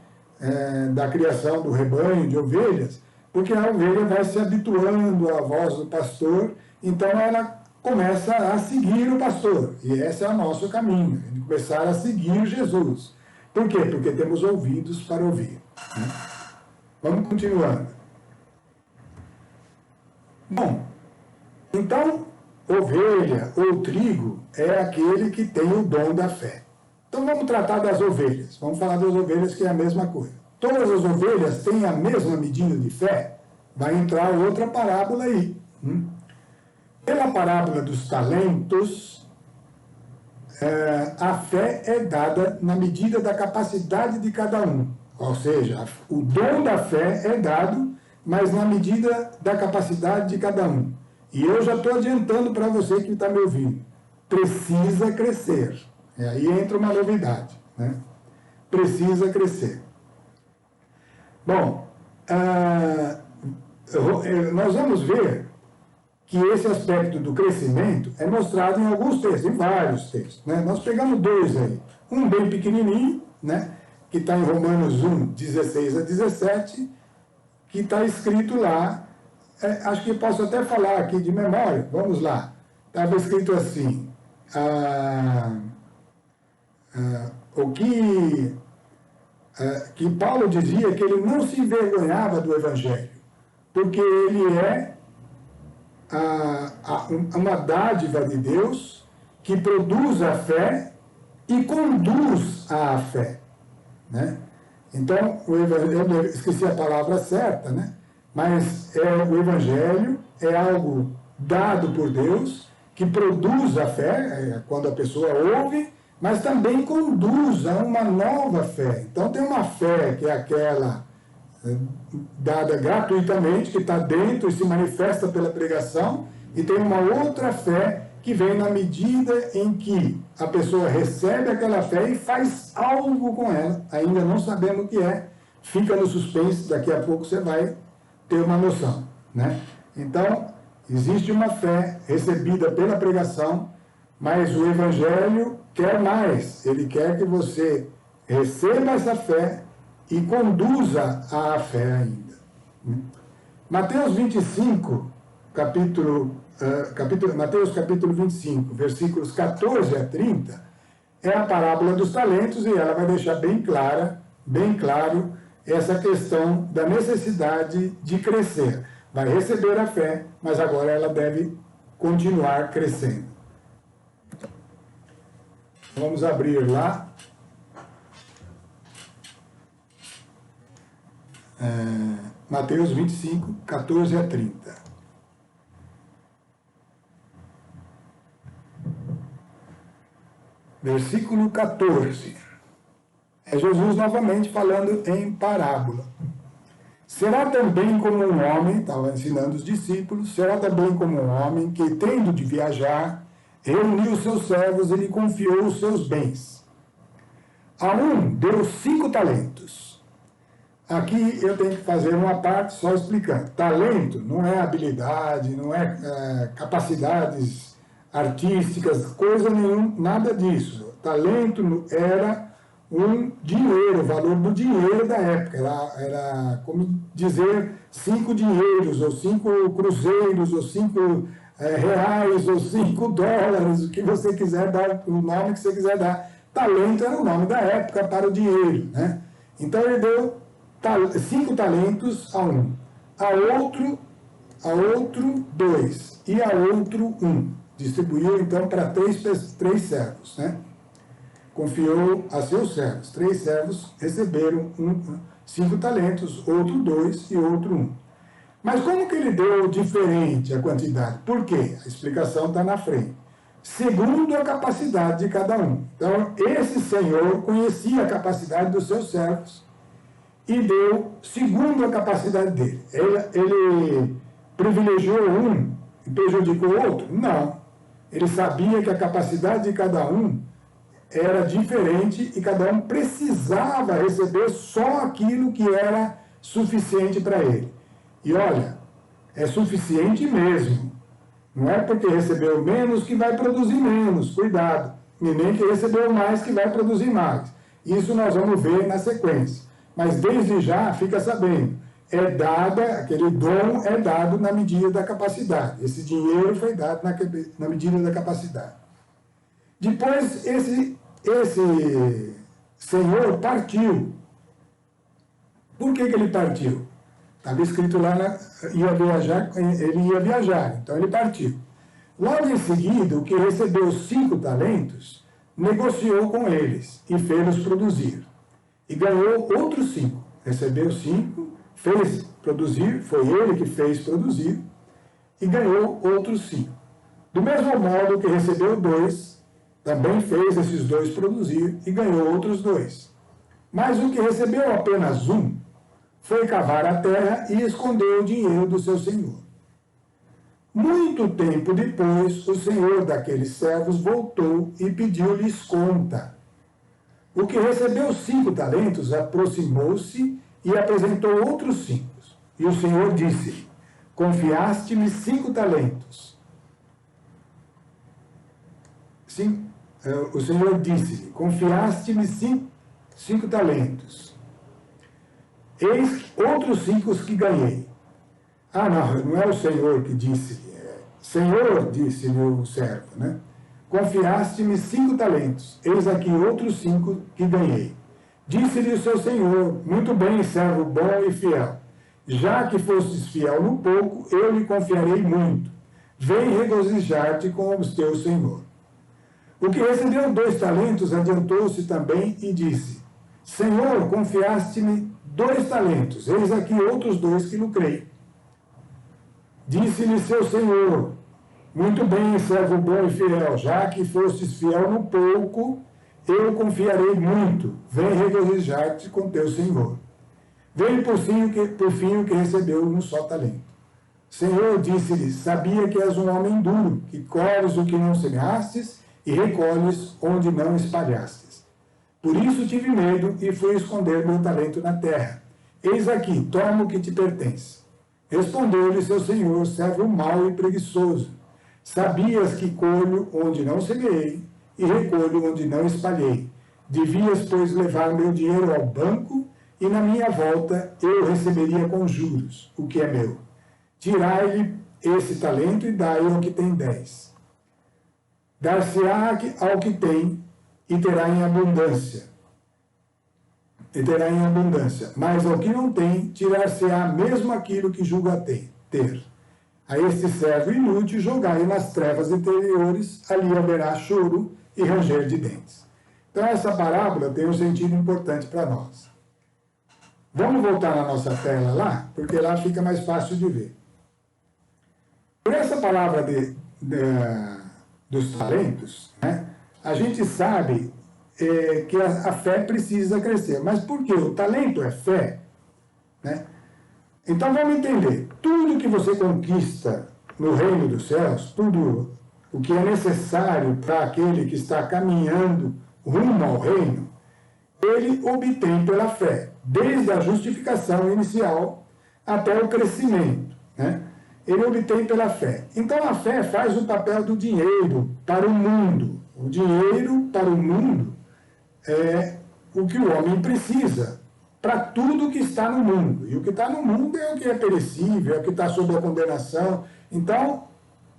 da criação do rebanho de ovelhas, porque a ovelha vai se habituando à voz do pastor, então ela começa a seguir o pastor, e esse é o nosso caminho, de começar a seguir Jesus. Por quê? Porque temos ouvidos para ouvir, né? Vamos continuando. Bom, então, ovelha ou trigo é aquele que tem o dom da fé. Então vamos tratar das ovelhas. Vamos falar das ovelhas, que é a mesma coisa. Todas as ovelhas têm a mesma medida de fé? Vai entrar outra parábola aí. Pela parábola dos talentos, a fé é dada na medida da capacidade de cada um. Ou seja, o dom da fé é dado, mas na medida da capacidade de cada um. E eu já estou adiantando para você que está me ouvindo. Precisa crescer. Aí entra uma novidade, né? Precisa crescer. Bom, nós vamos ver que esse aspecto do crescimento é mostrado em alguns textos, em vários textos, né? Nós pegamos dois aí. Um bem pequenininho, né, que está em Romanos 1, 16 a 17, que está escrito lá, acho que posso até falar aqui de memória, vamos lá. Estava escrito assim, o que Paulo dizia que ele não se envergonhava do Evangelho, porque ele é uma dádiva de Deus que produz a fé e conduz à fé, né? Então, eu esqueci a palavra certa, né? Mas o Evangelho é algo dado por Deus que produz a fé, quando a pessoa ouve, mas também conduz a uma nova fé. Então tem uma fé que é aquela dada gratuitamente, que está dentro e se manifesta pela pregação, e tem uma outra fé que vem na medida em que a pessoa recebe aquela fé e faz algo com ela, ainda não sabendo o que é, fica no suspense, daqui a pouco você vai ter uma noção, né? Então, existe uma fé recebida pela pregação, mas o Evangelho quer mais, ele quer que você receba essa fé e conduza à fé ainda. Mateus 25, capítulo Mateus capítulo 25, versículos 14 a 30, é a parábola dos talentos, e ela vai deixar bem claro essa questão da necessidade de crescer. Vai receber a fé, mas agora ela deve continuar crescendo. Vamos abrir lá. Mateus 25, 14 a 30. Versículo 14. É Jesus novamente falando em parábola. Será também como um homem, estava ensinando os discípulos, será também como um homem que, tendo de viajar, reuniu os seus servos e lhe confiou os seus bens. A um deu 5 talentos. Aqui eu tenho que fazer uma parte só explicando. Talento não é habilidade, não é capacidades artísticas, coisa nenhuma, nada disso. Talento era um dinheiro, o valor do dinheiro da época. Era como dizer 5 dinheiros, ou 5 cruzeiros, ou 5 reais, ou 5 dólares, o que você quiser dar, o nome que você quiser dar. Talento era o nome da época para o dinheiro, né? Então ele deu 5 talentos a um, a outro 2, e a outro 1. Distribuiu então para três servos, né? Confiou a seus servos. 3 servos receberam 5 talentos, outro 2 e outro 1. Mas como que ele deu diferente a quantidade? Por quê? A explicação está na frente. Segundo a capacidade de cada um. Então, esse senhor conhecia a capacidade dos seus servos e deu segundo a capacidade dele. Ele privilegiou um e prejudicou o outro? Não. Ele sabia que a capacidade de cada um era diferente e cada um precisava receber só aquilo que era suficiente para ele. E olha, é suficiente mesmo. Não é porque recebeu menos que vai produzir menos, cuidado. E nem que recebeu mais que vai produzir mais. Isso nós vamos ver na sequência. Mas desde já, fica sabendo, aquele dom é dado na medida da capacidade. Esse dinheiro foi dado na medida da capacidade. Depois, esse senhor partiu. Por que ele partiu? Estava escrito lá, ele ia viajar, então ele partiu. Logo em seguida, o que recebeu 5 talentos, negociou com eles e fez-los produzir. E ganhou outros 5. Recebeu 5, fez produzir, foi ele que fez produzir, e ganhou outros 5. Do mesmo modo que recebeu 2, também fez esses 2 produzir e ganhou outros 2. Mas o que recebeu apenas 1, foi cavar a terra e escondeu o dinheiro do seu senhor. Muito tempo depois, o senhor daqueles servos voltou e pediu-lhes conta. O que recebeu 5 talentos aproximou-se e apresentou outros 5. E o senhor disse: confiaste-me 5 talentos. O senhor disse-lhe: confiaste-me 5 talentos. Eis outros 5 que ganhei. Ah, não é o senhor que disse. Senhor, disse-lhe o servo, né? Confiaste-me 5 talentos. Eis aqui outros 5 que ganhei. Disse-lhe o seu senhor: muito bem, servo bom e fiel. Já que fostes fiel no pouco, eu lhe confiarei muito. Vem regozijar-te com o teu senhor. O que recebeu 2 talentos adiantou-se também e disse: Senhor, confiaste-me 2 talentos. Eis aqui outros 2 que lucrei. Disse-lhe seu senhor: muito bem, servo bom e fiel. Já que fostes fiel no pouco, eu confiarei muito. Vem regozijar-te com teu senhor. Veio por fim o que recebeu um só talento. Senhor, disse-lhe: sabia que és um homem duro, que colhes o que não semeastes e recolhes onde não espalhastes. Por isso tive medo e fui esconder meu talento na terra. Eis aqui, toma o que te pertence. Respondeu-lhe seu senhor: servo mau e preguiçoso. Sabias que colho onde não semeei e recolho onde não espalhei. Devias, pois, levar meu dinheiro ao banco e na minha volta eu receberia com juros o que é meu. esse talento e dai ao que tem 10. Dar-se-á ao que tem e terá em abundância. Mas ao que não tem, tirar-se-á mesmo aquilo que julga ter. A este servo inútil jogai nas trevas interiores, ali haverá choro e ranger de dentes. Então essa parábola tem um sentido importante para nós. Vamos voltar na nossa tela lá, porque lá fica mais fácil de ver. Por essa palavra dos talentos, né, a gente sabe que a fé precisa crescer. Mas por quê? O talento é fé, né? Então vamos entender. Tudo que você conquista no reino dos céus, tudo o que é necessário para aquele que está caminhando rumo ao reino, ele obtém pela fé, desde a justificação inicial até o crescimento, né? Ele obtém pela fé. Então a fé faz o papel do dinheiro para o mundo. O dinheiro para o mundo é o que o homem precisa para tudo que está no mundo. E o que está no mundo é o que é perecível, é o que está sob a condenação. Então,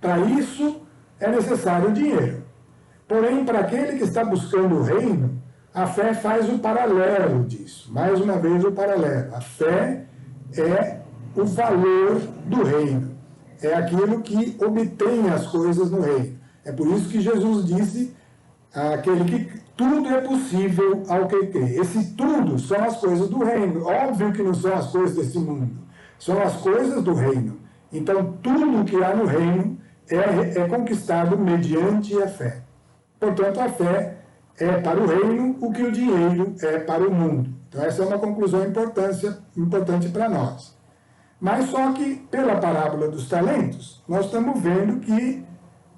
para isso é necessário dinheiro. Porém, para aquele que está buscando o reino, a fé faz o paralelo disso. Mais uma vez, o paralelo. A fé é o valor do reino. É aquilo que obtém as coisas no reino. É por isso que Jesus disse aquele que tudo é possível ao que crê. Esse tudo são as coisas do reino. Óbvio que não são as coisas desse mundo. São as coisas do reino. Então, tudo que há no reino é conquistado mediante a fé. Portanto, a fé é para o reino o que o dinheiro é para o mundo. Então, essa é uma conclusão importante para nós. Mas só que, pela parábola dos talentos, nós estamos vendo que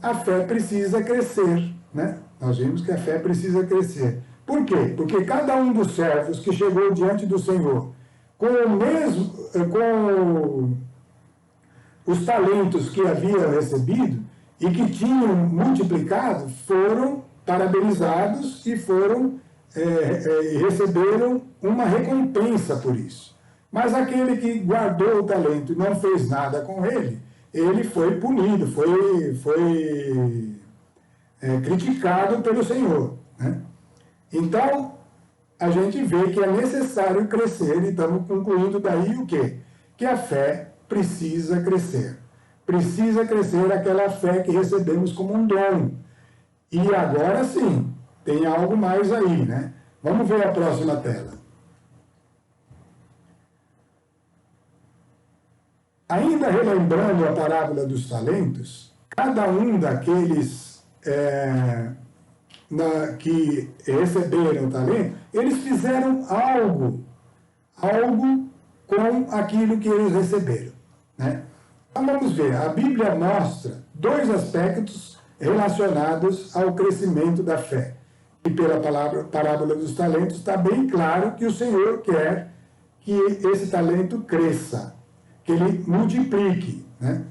a fé precisa crescer, né? Nós vimos que a fé precisa crescer. Por quê? Porque cada um dos servos que chegou diante do Senhor com os talentos que haviam recebido e que tinham multiplicado, foram parabenizados e receberam uma recompensa por isso. Mas aquele que guardou o talento e não fez nada com ele, ele foi punido, foi criticado pelo Senhor, né? Então, a gente vê que é necessário crescer, e estamos concluindo daí o quê? Que a fé precisa crescer. Precisa crescer aquela fé que recebemos como um dom. E agora sim, tem algo mais aí, né? Vamos ver a próxima tela. Ainda relembrando a parábola dos talentos, cada um daqueles que receberam o talento, eles fizeram algo com aquilo que eles receberam, né? Então vamos ver, a Bíblia mostra dois aspectos relacionados ao crescimento da fé. E pela parábola dos talentos está bem claro que o Senhor quer que esse talento cresça, que ele multiplique, né?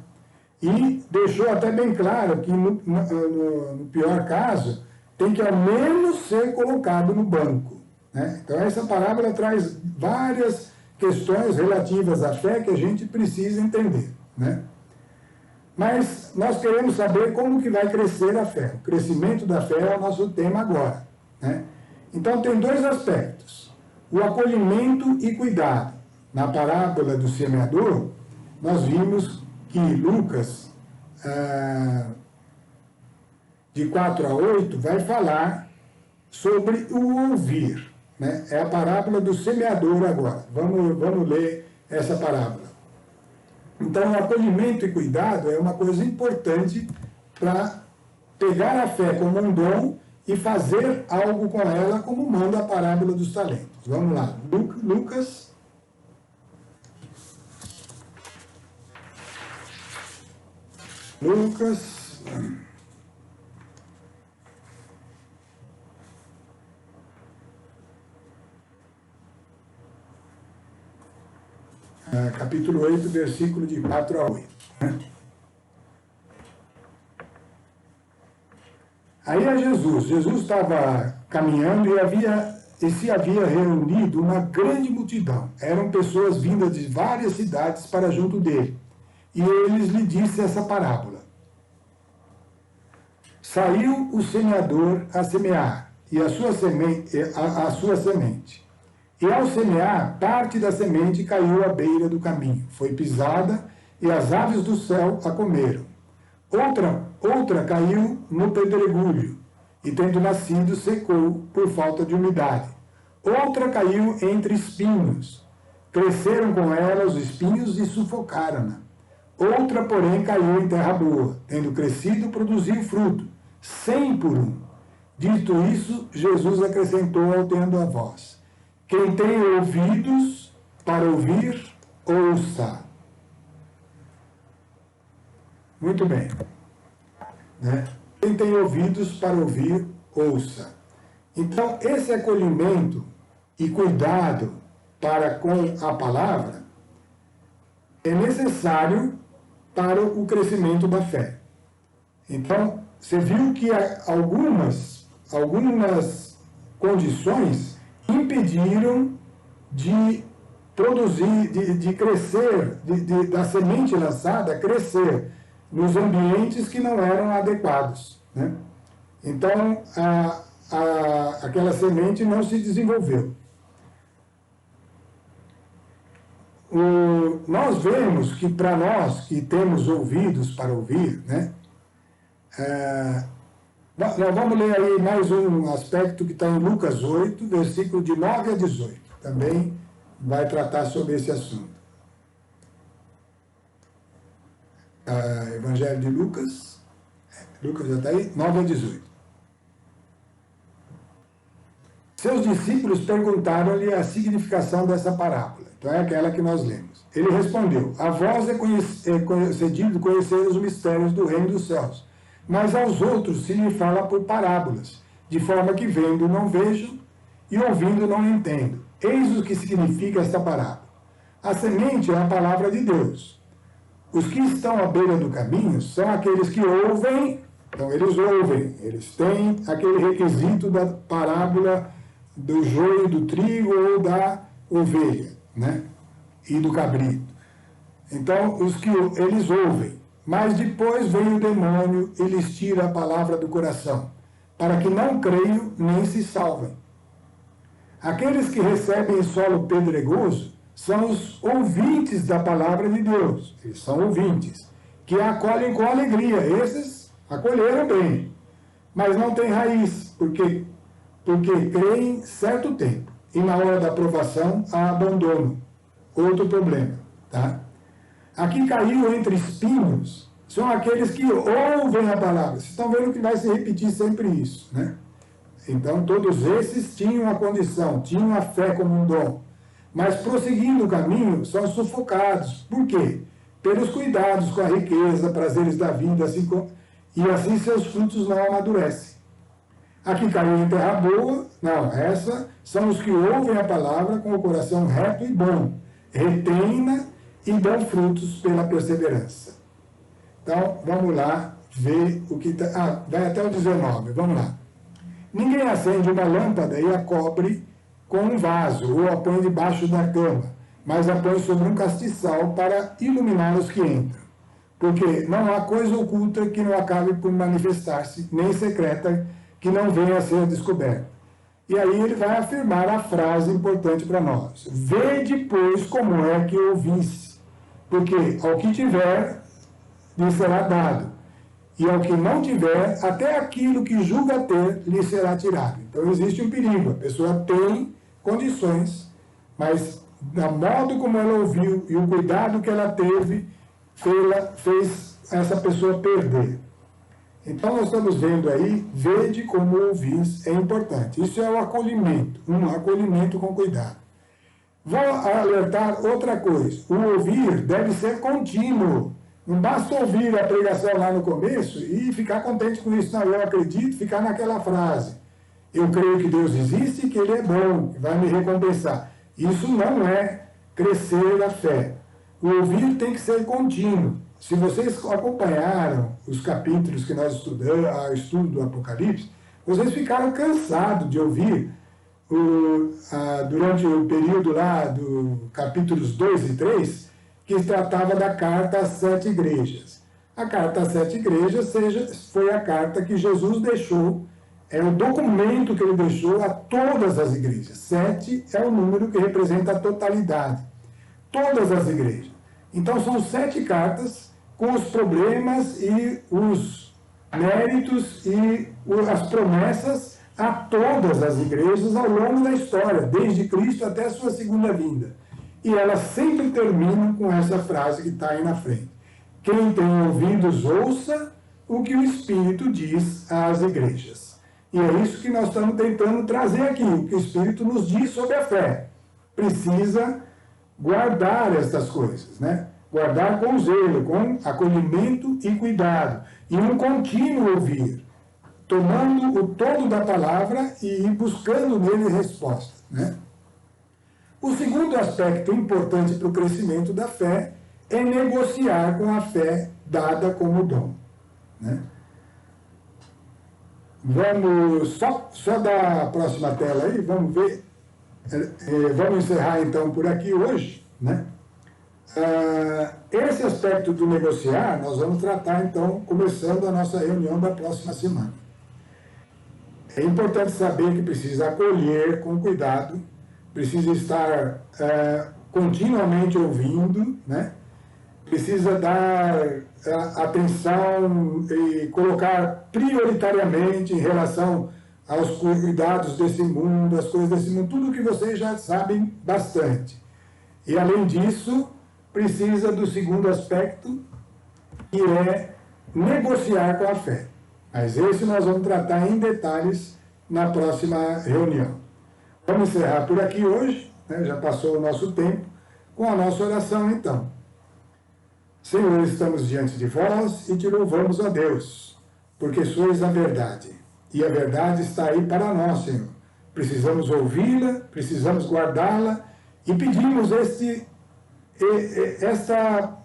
E deixou até bem claro que, no pior caso, tem que ao menos ser colocado no banco, né? Então, essa parábola traz várias questões relativas à fé que a gente precisa entender, né? Mas nós queremos saber como que vai crescer a fé. O crescimento da fé é o nosso tema agora, né? Então, tem dois aspectos. O acolhimento e cuidado. Na parábola do semeador, nós vimos que Lucas, de 4 a 8, vai falar sobre o ouvir, né? É a parábola do semeador agora. Vamos ler essa parábola. Então, o acolhimento e cuidado é uma coisa importante para pegar a fé como um dom e fazer algo com ela, como manda a parábola dos talentos. Vamos lá, Lucas. Capítulo 8, versículo de 4 a 8. Aí é Jesus. Jesus estava caminhando e se havia reunido uma grande multidão. Eram pessoas vindas de várias cidades para junto dele. e eles lhe disse essa parábola. Saiu o semeador a semear, e a sua semente. E ao semear, parte da semente caiu à beira do caminho, foi pisada, e as aves do céu a comeram. Outra caiu no pedregulho, e tendo nascido, secou por falta de umidade. Outra caiu entre espinhos. Cresceram com ela os espinhos e sufocaram-na. Outra, porém, caiu em terra boa. Tendo crescido, produziu fruto, 100 por um. Dito isso, Jesus acrescentou, altendo a voz: quem tem ouvidos para ouvir, ouça. Muito bem. Né? Quem tem ouvidos para ouvir, ouça. Então, esse acolhimento e cuidado para com a palavra é necessário para o crescimento da fé. Então, você viu que algumas condições impediram de produzir, de crescer, da semente lançada crescer nos ambientes que não eram adequados, né? Então, aquela semente não se desenvolveu. Nós vemos que para nós que temos ouvidos para ouvir, né? Nós vamos ler aí mais um aspecto que está em Lucas 8, versículo de 9 a 18. Também vai tratar sobre esse assunto. Evangelho de Lucas. Lucas já está aí, 9 a 18. Seus discípulos perguntaram-lhe a significação dessa parábola. Então é aquela que nós lemos. Ele respondeu: a vós é concedido conhecer os mistérios do reino dos céus, mas aos outros se lhe fala por parábolas, de forma que vendo não vejam e ouvindo não entendo. Eis o que significa esta parábola. A semente é a palavra de Deus. Os que estão à beira do caminho são aqueles que ouvem. Então eles ouvem, eles têm aquele requisito da parábola do joio do trigo ou da ovelha, né? E do cabrito. Então eles ouvem, mas depois vem o demônio e lhes tira a palavra do coração, para que não creiam nem se salvem. Aqueles que recebem solo pedregoso são os ouvintes da palavra de Deus. Eles são ouvintes, que a acolhem com alegria. Esses acolheram bem, mas não têm raiz, porque creem certo tempo, e na hora da aprovação a abandonam. Outro problema, tá? Aqui caiu entre espinhos, são aqueles que ouvem a palavra. Vocês estão vendo que vai se repetir sempre isso, né? Então, todos esses tinham a condição, tinham a fé como um dom, mas prosseguindo o caminho, são sufocados. Por quê? Pelos cuidados com a riqueza, prazeres da vida, e assim seus frutos não amadurecem. Aqui caiu em terra boa, não, essas são os que ouvem a palavra com o coração reto e bom, retêm-na e dão frutos pela perseverança. Então, vamos lá ver o que está... vai até o 19, vamos lá. Ninguém acende uma lâmpada e a cobre com um vaso, ou a põe debaixo da cama, mas a põe sobre um castiçal para iluminar os que entram. Porque não há coisa oculta que não acabe por manifestar-se, nem secreta que não venha a ser descoberta. E aí ele vai afirmar a frase importante para nós. Vede, pois, como é que ouvisse, porque ao que tiver, lhe será dado, e ao que não tiver, até aquilo que julga ter, lhe será tirado. Então existe um perigo, a pessoa tem condições, mas da modo como ela ouviu e o cuidado que ela teve, fez essa pessoa perder. Então nós estamos vendo aí, vede como ouvis é importante. Isso é o acolhimento, um acolhimento com cuidado. Vou alertar outra coisa, o ouvir deve ser contínuo. Não basta ouvir a pregação lá no começo e ficar contente com isso. Não, eu acredito, ficar naquela frase. Eu creio que Deus existe e que Ele é bom, que vai me recompensar. Isso não é crescer a fé. O ouvir tem que ser contínuo. Se vocês acompanharam os capítulos que nós estudamos, o estudo do Apocalipse, vocês ficaram cansados de ouvir durante o período lá do capítulos 2 e 3, que tratava da carta às 7 igrejas. A carta às 7 igrejas foi a carta que Jesus deixou, é o documento que ele deixou a todas as igrejas. 7 é o número que representa a totalidade. Todas as igrejas. Então são 7 cartas com os problemas e os méritos e as promessas a todas as igrejas ao longo da história, desde Cristo até a sua segunda vinda. E elas sempre terminam com essa frase que está aí na frente. Quem tem ouvidos, ouça o que o Espírito diz às igrejas. E é isso que nós estamos tentando trazer aqui, o que o Espírito nos diz sobre a fé. Precisa guardar estas coisas, né? Guardar com zelo, com acolhimento e cuidado. E um contínuo ouvir, tomando o todo da palavra e buscando nele resposta, né? O segundo aspecto importante para o crescimento da fé é negociar com a fé dada como dom, né? Vamos só dar a próxima tela aí, vamos ver. Vamos encerrar então por aqui hoje, né? Esse aspecto do negociar nós vamos tratar então começando a nossa reunião da próxima semana. É importante saber que precisa acolher com cuidado, precisa estar continuamente ouvindo, né? Precisa dar atenção e colocar prioritariamente em relação aos cuidados desse mundo, as coisas desse mundo, tudo que vocês já sabem bastante. E além disso, precisa do segundo aspecto, que é negociar com a fé. Mas esse nós vamos tratar em detalhes na próxima reunião. Vamos encerrar por aqui hoje, né? Já passou o nosso tempo, com a nossa oração então. Senhor, estamos diante de vós e te louvamos a Deus, porque sois a verdade. E a verdade está aí para nós, Senhor. Precisamos ouvi-la, precisamos guardá-la e pedimos essa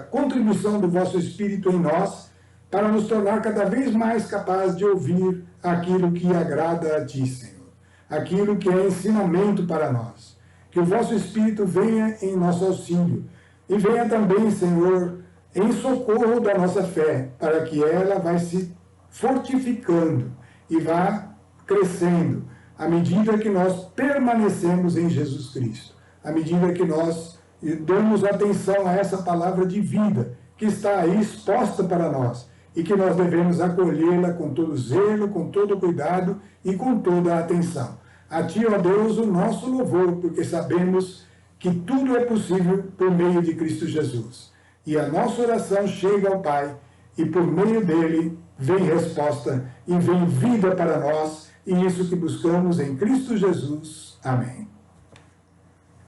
contribuição do vosso Espírito em nós para nos tornar cada vez mais capazes de ouvir aquilo que agrada a Ti, Senhor. Aquilo que é ensinamento para nós. Que o vosso Espírito venha em nosso auxílio e venha também, Senhor, em socorro da nossa fé, para que ela vá se fortificando e vá crescendo à medida que nós permanecemos em Jesus Cristo, à medida que nós damos atenção a essa palavra de vida que está aí exposta para nós e que nós devemos acolhê-la com todo zelo, com todo cuidado e com toda a atenção. A Ti, ó Deus, o nosso louvor, porque sabemos que tudo é possível por meio de Cristo Jesus. E a nossa oração chega ao Pai, e por meio dele vem resposta e vem vida para nós, e isso que buscamos em Cristo Jesus. Amém.